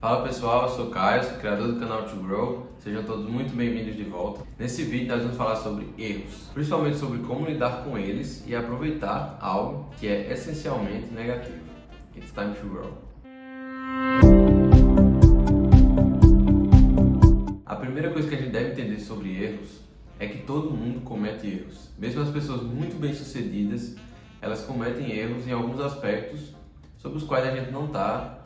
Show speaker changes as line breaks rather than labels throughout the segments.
Fala pessoal, eu sou o Caio, sou criador do canal To Grow. Sejam todos muito bem-vindos de volta. Nesse vídeo nós vamos falar sobre erros, principalmente sobre como lidar com eles e aproveitar algo que é essencialmente negativo. It's time to grow. A primeira coisa que a gente deve entender sobre erros é que todo mundo comete erros. Mesmo as pessoas muito bem-sucedidas, elas cometem erros em alguns aspectos sobre os quais a gente não está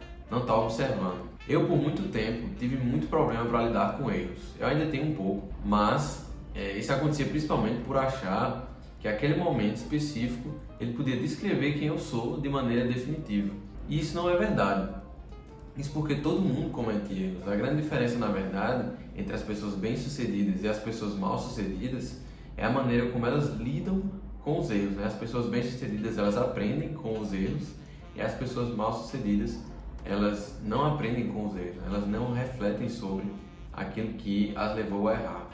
observando. Eu, por muito tempo, tive muito problema para lidar com erros. Eu ainda tenho um pouco, mas isso acontecia principalmente por achar que aquele momento específico ele podia descrever quem eu sou de maneira definitiva. E isso não é verdade. Isso porque todo mundo comete erros. A grande diferença, na verdade, entre as pessoas bem-sucedidas e as pessoas mal-sucedidas é a maneira como elas lidam com os erros, né? As pessoas bem-sucedidas, elas aprendem com os erros, e as pessoas mal-sucedidas, elas não aprendem com os erros, elas não refletem sobre aquilo que as levou a errar.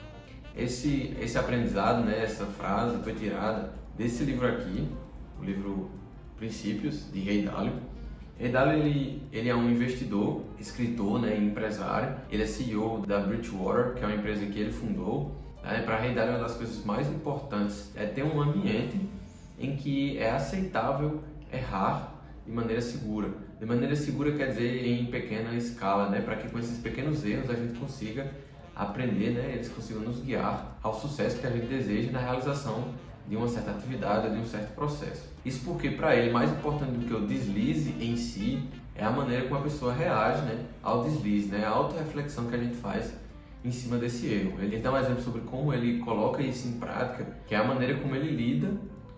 Esse aprendizado, né, essa frase foi tirada desse livro aqui, o livro Princípios, de Ray Dalio. Ray Dalio ele é um investidor, escritor, né, empresário. Ele é CEO da Bridgewater, que é uma empresa que ele fundou. Para Ray Dalio, uma das coisas mais importantes é ter um ambiente em que é aceitável errar de maneira segura. De maneira segura quer dizer em pequena escala, né? Para que com esses pequenos erros a gente consiga aprender, né? Eles consigam nos guiar ao sucesso que a gente deseja na realização de uma certa atividade, de um certo processo. Isso porque para ele, mais importante do que o deslize em si, é a maneira como a pessoa reage, né, ao deslize, né? A autorreflexão que a gente faz em cima desse erro. Ele dá um exemplo sobre como ele coloca isso em prática, que é a maneira como ele lida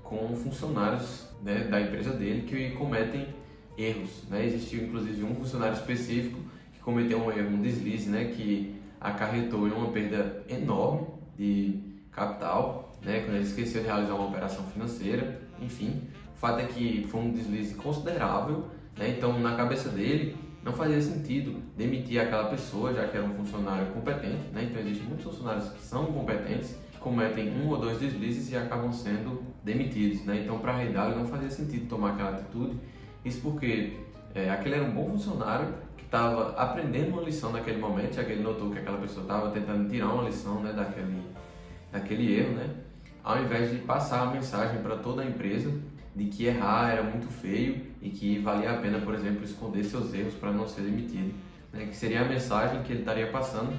com funcionários, né, da empresa dele que cometem erros, né? Existiu inclusive um funcionário específico que cometeu um erro, um deslize, né, que acarretou em uma perda enorme de capital, né, quando ele esqueceu de realizar uma operação financeira. Enfim, o fato é que foi um deslize considerável, né? Então, na cabeça dele, não fazia sentido demitir aquela pessoa, já que era um funcionário competente, né? Então, existem muitos funcionários que são competentes, que cometem um ou dois deslizes e acabam sendo demitidos, né? Então, para Ray Dalio não fazia sentido tomar aquela atitude. Isso porque aquele era um bom funcionário que estava aprendendo uma lição naquele momento, já que ele notou que aquela pessoa estava tentando tirar uma lição, né, daquele erro, né? Ao invés de passar a mensagem para toda a empresa de que errar era muito feio e que valia a pena, por exemplo, esconder seus erros para não ser demitido, né? Que seria a mensagem que ele estaria passando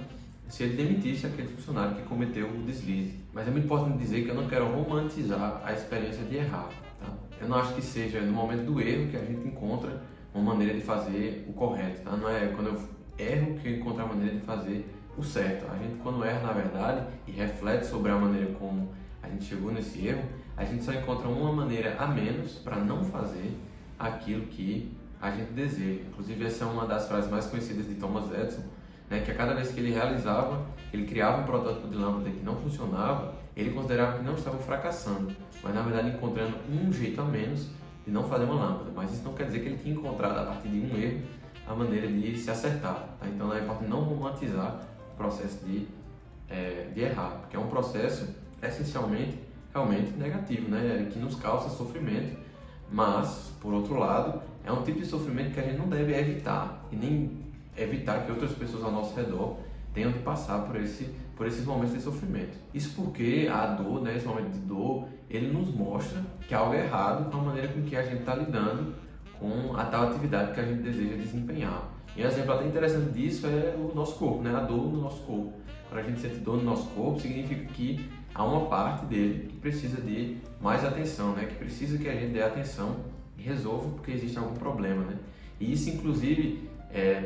se ele demitisse aquele funcionário que cometeu o deslize. Mas é muito importante dizer que eu não quero romantizar a experiência de errar, tá? Eu não acho que seja no momento do erro que a gente encontra uma maneira de fazer o correto, tá? Não é quando eu erro que eu encontro a maneira de fazer o certo. A gente, quando erra, na verdade, e reflete sobre a maneira como a gente chegou nesse erro, a gente só encontra uma maneira a menos para não fazer aquilo que a gente deseja. Inclusive, essa é uma das frases mais conhecidas de Thomas Edison, né, que a cada vez que ele realizava, ele criava um protótipo de lâmpada que não funcionava, ele considerava que não estava fracassando, mas na verdade encontrando um jeito a menos de não fazer uma lâmpada. Mas isso não quer dizer que ele tinha encontrado, a partir de um erro, a maneira de se acertar, tá? Então é importante não romantizar o processo de errar, porque é um processo essencialmente realmente negativo, né, que nos causa sofrimento, mas, por outro lado, é um tipo de sofrimento que a gente não deve evitar e nem evitar que outras pessoas ao nosso redor tenham de passar por esses momentos de sofrimento. Isso porque a dor, né, esse momento de dor, ele nos mostra que há algo errado com a maneira com que a gente está lidando com a tal atividade que a gente deseja desempenhar. E um exemplo até interessante disso é o nosso corpo, né, a dor no nosso corpo. Quando a gente sente dor no nosso corpo, significa que há uma parte dele que precisa de mais atenção, né, que precisa que a gente dê atenção e resolva porque existe algum problema, né? E isso, inclusive,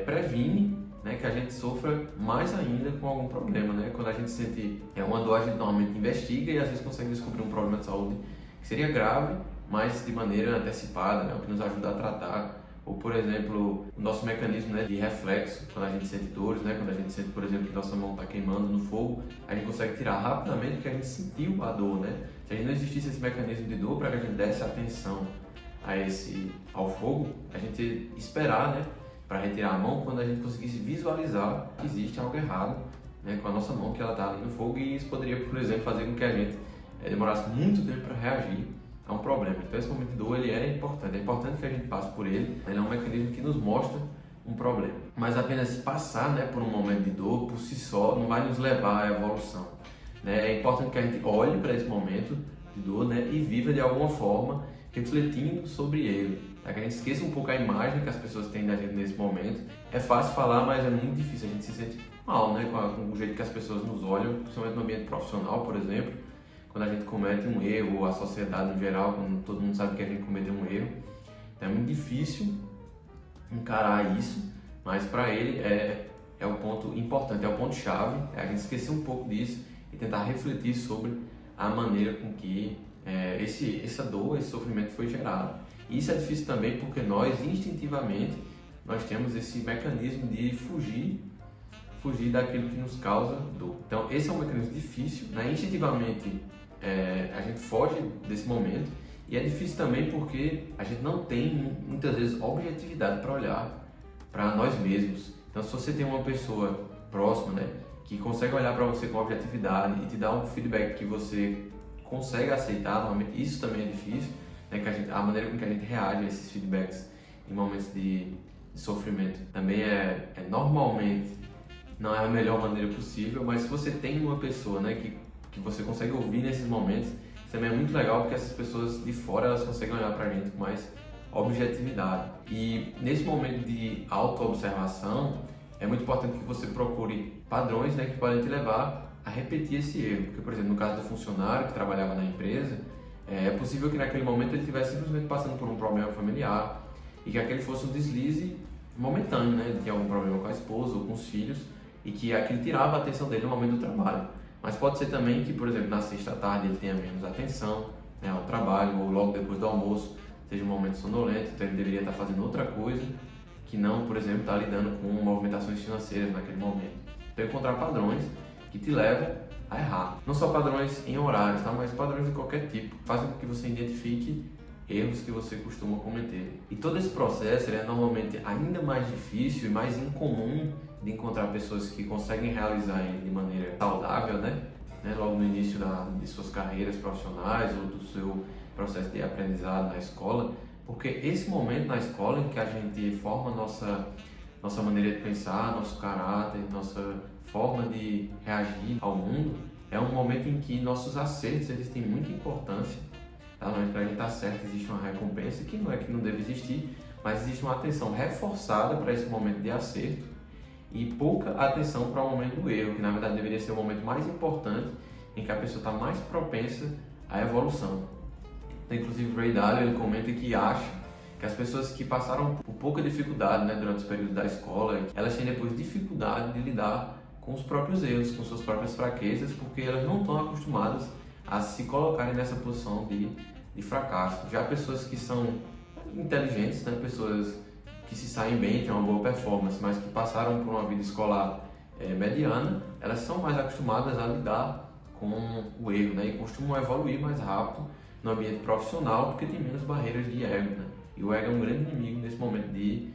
previne, né, que a gente sofra mais ainda com algum problema, né? Quando a gente sente uma dor, a gente normalmente investiga e às vezes consegue descobrir um problema de saúde que seria grave, mas de maneira antecipada, né, o que nos ajuda a tratar. Ou, por exemplo, o nosso mecanismo, né, de reflexo, quando a gente sente dores, né, quando a gente sente, por exemplo, que nossa mão está queimando no fogo, a gente consegue tirar rapidamente porque a gente sentiu a dor, né? Se a gente não existisse esse mecanismo de dor para que a gente desse atenção ao fogo, a gente ia esperar, né, para retirar a mão quando a gente conseguisse visualizar que existe algo errado, né, com a nossa mão, que ela está ali no fogo, e isso poderia, por exemplo, fazer com que a gente demorasse muito tempo para reagir a um problema. Então esse momento de dor ele é importante que a gente passe por ele. Ele é um mecanismo que nos mostra um problema. Mas apenas passar, né, por um momento de dor por si só não vai nos levar à evolução, né? É importante que a gente olhe para esse momento de dor, né, e viva de alguma forma refletindo sobre ele, tá? Que a gente esqueça um pouco a imagem que as pessoas têm da gente nesse momento. É fácil falar, mas é muito difícil, a gente se sente mal, né, com o jeito que as pessoas nos olham, principalmente no ambiente profissional, por exemplo, quando a gente comete um erro, ou a sociedade no geral, quando todo mundo sabe que a gente cometeu um erro. Então é muito difícil encarar isso, mas para ele é o ponto importante, é o ponto chave, é a gente esquecer um pouco disso e tentar refletir sobre a maneira com que essa dor, esse sofrimento foi gerado. E isso é difícil também porque nós, instintivamente, nós temos esse mecanismo de fugir daquilo que nos causa dor. Então esse é um mecanismo difícil, né? Instintivamente a gente foge desse momento, e é difícil também porque a gente não tem muitas vezes objetividade para olhar para nós mesmos. Então se você tem uma pessoa próxima, né, que consegue olhar para você com objetividade e te dar um feedback que você consegue aceitar, normalmente isso também é difícil, né, que a maneira com que a gente reage a esses feedbacks em momentos de sofrimento também normalmente não é a melhor maneira possível, mas se você tem uma pessoa, né, que você consegue ouvir nesses momentos, isso também é muito legal, porque essas pessoas de fora elas conseguem olhar pra gente com mais objetividade. E nesse momento de autoobservação, é muito importante que você procure padrões, né, que podem te levar a repetir esse erro. Porque, por exemplo, no caso do funcionário que trabalhava na empresa, é possível que naquele momento ele estivesse simplesmente passando por um problema familiar e que aquele fosse um deslize momentâneo, né, de ter algum problema com a esposa ou com os filhos, e que aquilo tirava a atenção dele no momento do trabalho. Mas pode ser também que, por exemplo, na sexta tarde ele tenha menos atenção, né, ao trabalho, ou logo depois do almoço seja um momento sonolento, então ele deveria estar fazendo outra coisa que não, por exemplo, estar lidando com movimentações financeiras naquele momento. Então encontrar padrões que te levam a errar. Não só padrões em horários, tá? Mas padrões de qualquer tipo. Fazem com que você identifique erros que você costuma cometer. E todo esse processo é normalmente ainda mais difícil e mais incomum de encontrar pessoas que conseguem realizar ele de maneira saudável, né? Logo no início de suas carreiras profissionais ou do seu processo de aprendizado na escola, porque esse momento na escola em que a gente forma nossa maneira de pensar, nosso caráter, nossa forma de reagir ao mundo, é um momento em que nossos acertos eles têm muita importância. Tá? Não é que para a gente estar certo existe uma recompensa, que não é que não deve existir, mas existe uma atenção reforçada para esse momento de acerto e pouca atenção para o momento do erro, que na verdade deveria ser o momento mais importante, em que a pessoa está mais propensa à evolução. Então, inclusive, Ray Dalio ele comenta que acha que as pessoas que passaram por pouca dificuldade, né, durante os períodos da escola, elas têm depois dificuldade de lidar com os próprios erros, com suas próprias fraquezas, porque elas não estão acostumadas a se colocarem nessa posição de fracasso. Já pessoas que são inteligentes, né, pessoas que se saem bem, têm uma boa performance, mas que passaram por uma vida escolar mediana, elas são mais acostumadas a lidar com o erro, né, e costumam evoluir mais rápido no ambiente profissional porque tem menos barreiras de ego, né? E o ego é um grande inimigo nesse momento de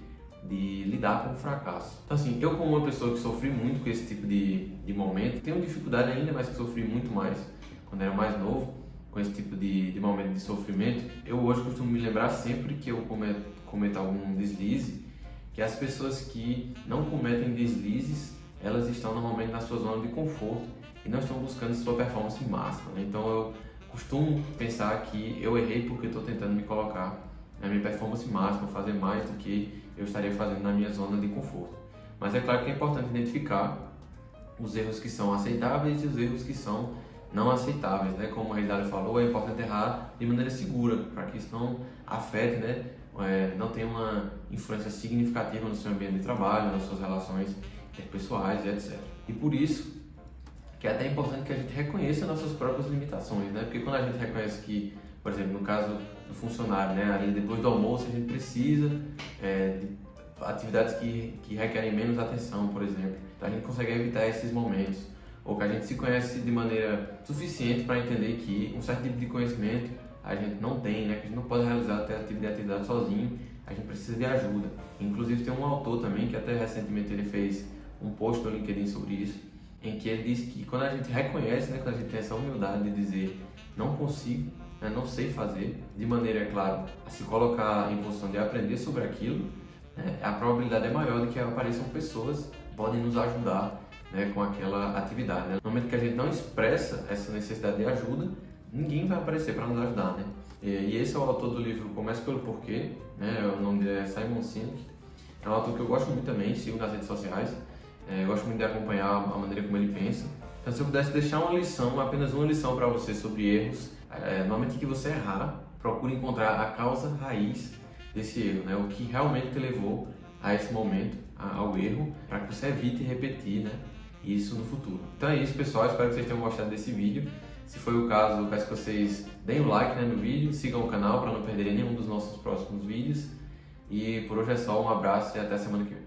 lidar com o fracasso. Então assim, eu como uma pessoa que sofri muito com esse tipo de momento, tenho dificuldade ainda, mas que sofri muito mais quando era mais novo, com esse tipo de momento de sofrimento. Eu hoje costumo me lembrar sempre que eu cometo algum deslize, que as pessoas que não cometem deslizes, elas estão normalmente na sua zona de conforto e não estão buscando sua performance máxima, né? Então eu costumo pensar que eu errei porque estou tentando me colocar na minha performance máxima, fazer mais do que eu estaria fazendo na minha zona de conforto. Mas é claro que é importante identificar os erros que são aceitáveis e os erros que são não aceitáveis, né? Como a Ridalho falou, é importante errar de maneira segura, para que isso não afete, né? Não tenha uma influência significativa no seu ambiente de trabalho, nas suas relações interpessoais e etc. E por isso que é até importante que a gente reconheça nossas próprias limitações, né? Porque quando a gente reconhece que, por exemplo, no caso do funcionário, né, ali depois do almoço a gente precisa de atividades que requerem menos atenção, por exemplo, então a gente consegue evitar esses momentos, ou que a gente se conhece de maneira suficiente para entender que um certo tipo de conhecimento a gente não tem, né, que a gente não pode realizar até tipo de atividade sozinho, a gente precisa de ajuda. Inclusive tem um autor também que até recentemente ele fez um post no LinkedIn sobre isso, em que ele diz que quando a gente reconhece, né, quando a gente tem essa humildade de dizer não consigo, né, não sei fazer, de maneira, é claro, a se colocar em posição de aprender sobre aquilo, a probabilidade é maior de que apareçam pessoas que podem nos ajudar, né, com aquela atividade. Né? No momento que a gente não expressa essa necessidade de ajuda, ninguém vai aparecer para nos ajudar. Né? E esse é o autor do livro Comece pelo Porquê, né? O nome dele é Simon Sinek. É um autor que eu gosto muito também, sigo nas redes sociais. Eu gosto muito de acompanhar a maneira como ele pensa. Então, se eu pudesse deixar uma lição, apenas uma lição para você sobre erros, no momento que você errar, procure encontrar a causa raiz desse erro, né? O que realmente te levou a esse momento, ao erro, para que você evite repetir, né, isso no futuro. Então é isso, pessoal. Espero que vocês tenham gostado desse vídeo. Se foi o caso, eu peço que vocês deem o like, né, no vídeo, sigam o canal para não perderem nenhum dos nossos próximos vídeos. E por hoje é só, um abraço e até semana que vem.